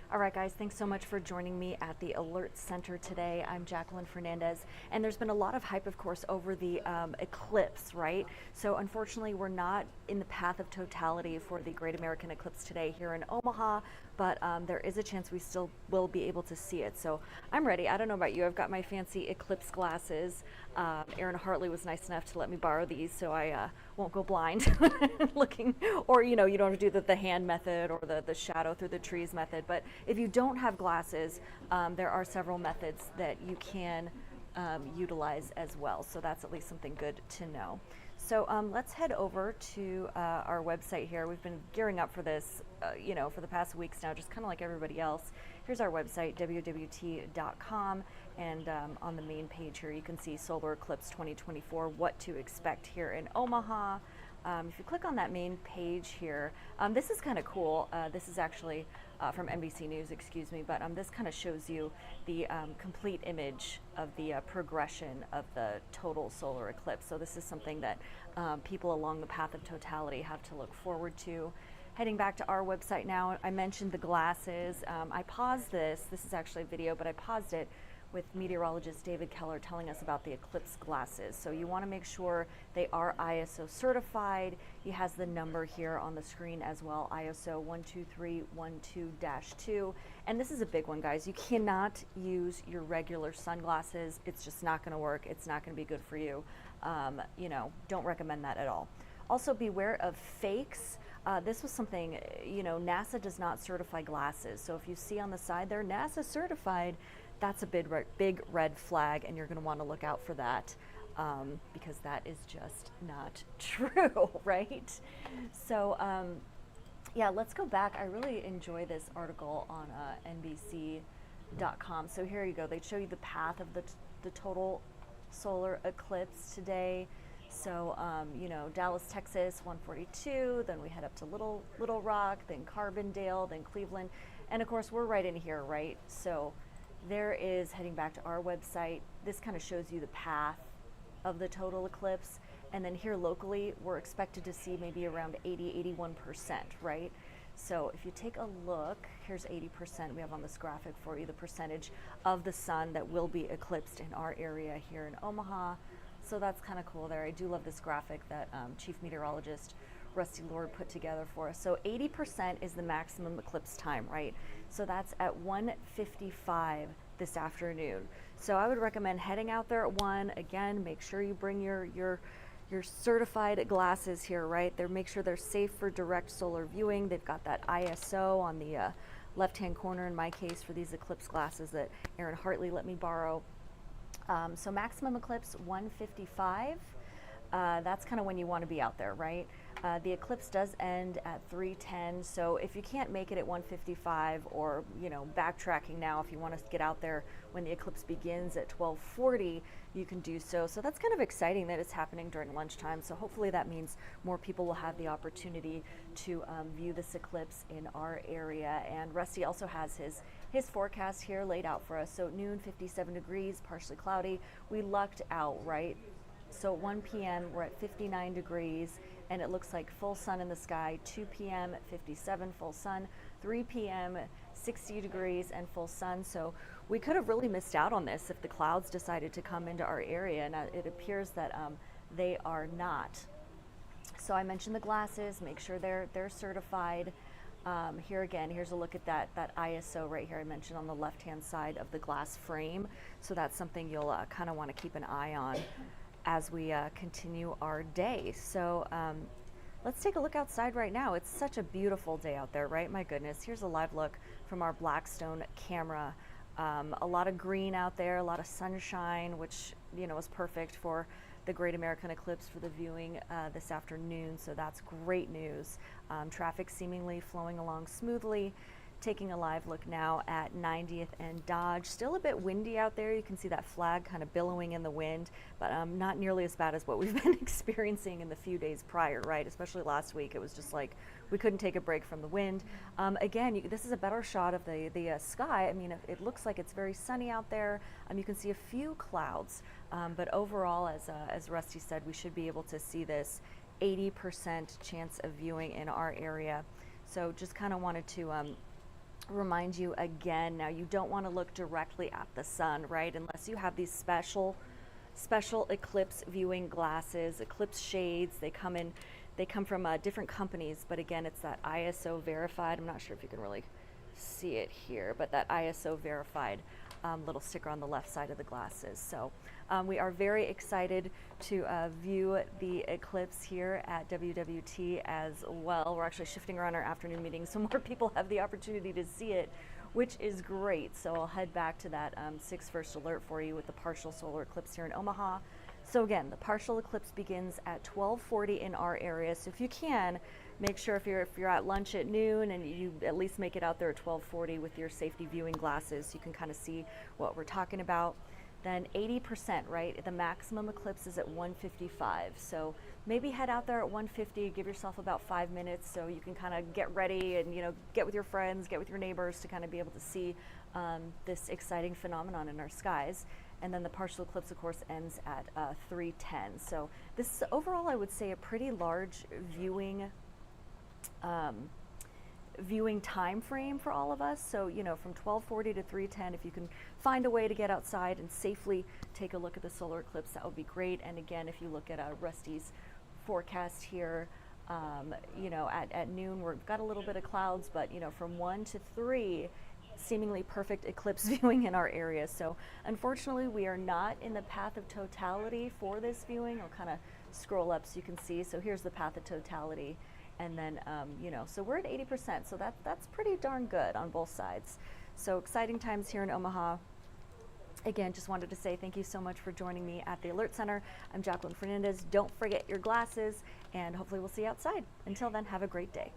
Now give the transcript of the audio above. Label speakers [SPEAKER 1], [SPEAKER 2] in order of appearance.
[SPEAKER 1] All right, guys, thanks so much for joining me at the Alert Center today. I'm Jacqueline Fernandez, and there's been a lot of hype, of course, over the eclipse, right? So unfortunately, we're not in the path of totality for the Great American Eclipse today here in Omaha, but there is a chance we still will be able to see it. So I'm ready. I don't know about you. I've got my fancy eclipse glasses. Aaron Hartley was nice enough to let me borrow these, so I won't go blind looking, or you don't have to do the hand method or the shadow through the trees method. But if you don't have glasses, there are several methods that you can utilize as well. So that's at least something good to know. So let's head over to our website here. We've been gearing up for this, for the past weeks now, just kind of like everybody else. Here's our website, wwt.com, and on the main page here, you can see Solar Eclipse 2024, what to expect here in Omaha. If you click on that main page here, this is kind of cool. This is actually from NBC News, excuse me, but this kind of shows you the complete image of the progression of the total solar eclipse. So this is something that people along the path of totality have to look forward to. Heading back to our website now, I mentioned the glasses. I paused this. This is actually a video, but I paused it with meteorologist David Keller telling us about the eclipse glasses. So you want to make sure they are ISO certified. He has the number here on the screen as well, ISO 12312-2. And this is a big one, guys. You cannot use your regular sunglasses. It's just not going to work. It's not going to be good for you. Don't recommend that at all. Also, beware of fakes. This was something, NASA does not certify glasses. So if you see on the side there, NASA certified, that's a big red flag, and you're going to want to look out for that because that is just not true, right? So, yeah, let's go back. I really enjoy this article on NBC.com. So here you go. They show you the path of the total solar eclipse today. So, Dallas, Texas, 142, then we head up to Little Rock, then Carbondale, then Cleveland, and of course we're right in here, right? So there is, heading back to our website, this kind of shows you the path of the total eclipse, and then here locally, we're expected to see maybe around 81%, right? So if you take a look, here's 80% we have on this graphic for you, the percentage of the sun that will be eclipsed in our area here in Omaha. So that's kind of cool there. I do love this graphic that Chief Meteorologist Rusty Lord put together for us. So 80% is the maximum eclipse time, right? So that's at 1:55 this afternoon. So I would recommend heading out there at 1. Again, make sure you bring your certified glasses here, right? Make sure they're safe for direct solar viewing. They've got that ISO on the left-hand corner in my case for these eclipse glasses that Aaron Hartley let me borrow. So maximum eclipse 1:55. That's kind of when you want to be out there, right? The eclipse does end at 3:10. So if you can't make it at 1:55, or backtracking now, if you want to get out there when the eclipse begins at 12:40, you can do so. So that's kind of exciting that it's happening during lunchtime. So hopefully that means more people will have the opportunity to view this eclipse in our area. And Rusty also has his forecast here laid out for us. So noon, 57 degrees, partially cloudy. We lucked out, right? So 1 p.m. we're at 59 degrees, and it looks like full sun in the sky. 2 p.m. at 57, full sun. 3 p.m. 60 degrees and full sun. So we could have really missed out on this if the clouds decided to come into our area, and it appears that they are not. So I mentioned the glasses. Make sure they're certified. Here again, here's a look at that ISO right here I mentioned on the left-hand side of the glass frame. So that's something you'll kind of want to keep an eye on as we continue our day. So let's take a look outside right now. It's such a beautiful day out there, right? My goodness. Here's a live look from our Blackstone camera. A lot of green out there, a lot of sunshine, which is perfect for the Great American Eclipse for the viewing this afternoon. So that's great news. Traffic seemingly flowing along smoothly. Taking a live look now at 90th and Dodge. Still a bit windy out there. You can see that flag kind of billowing in the wind, but not nearly as bad as what we've been experiencing in the few days prior, right? Especially last week. It was just like we couldn't take a break from the wind. Again, this is a better shot of the sky. I mean, it looks like it's very sunny out there. You can see a few clouds, but overall, as Rusty said, we should be able to see this 80% chance of viewing in our area. So just kind of wanted to remind you again, now you don't want to look directly at the sun, right? Unless you have these special eclipse viewing glasses, eclipse shades. They come from different companies, but again, it's that ISO verified. I'm not sure if you can really see it here, but that ISO verified little sticker on the left side of the glasses. So we are very excited to view the eclipse here at WWT as well. We're actually shifting around our afternoon meetings so more people have the opportunity to see it, which is great. So I'll head back to that 6 first alert for you with the partial solar eclipse here in Omaha. So again, the partial eclipse begins at 12:40 in our area. So if you can, make sure if you're at lunch at noon and you at least make it out there at 12:40 with your safety viewing glasses, you can kind of see what we're talking about. Then 80%, right? The maximum eclipse is at 1:55. So maybe head out there at 1:50, give yourself about 5 minutes so you can kind of get ready and, get with your friends, get with your neighbors to kind of be able to see this exciting phenomenon in our skies. And then the partial eclipse, of course, ends at 3:10. So this is overall, I would say, a pretty large viewing time frame for all of us. So, from 12:40 to 3:10, if you can find a way to get outside and safely take a look at the solar eclipse, that would be great. And again, if you look at Rusty's forecast here, at noon, we've got a little bit of clouds, but, from 1 to 3, seemingly perfect eclipse viewing in our area. So unfortunately, we are not in the path of totality for this viewing. I'll kind of scroll up so you can see. So here's the path of totality. And then, so we're at 80%. So that's pretty darn good on both sides. So exciting times here in Omaha. Again, just wanted to say thank you so much for joining me at the Alert Center. I'm Jacqueline Fernandez. Don't forget your glasses, and hopefully we'll see you outside. Until then, have a great day.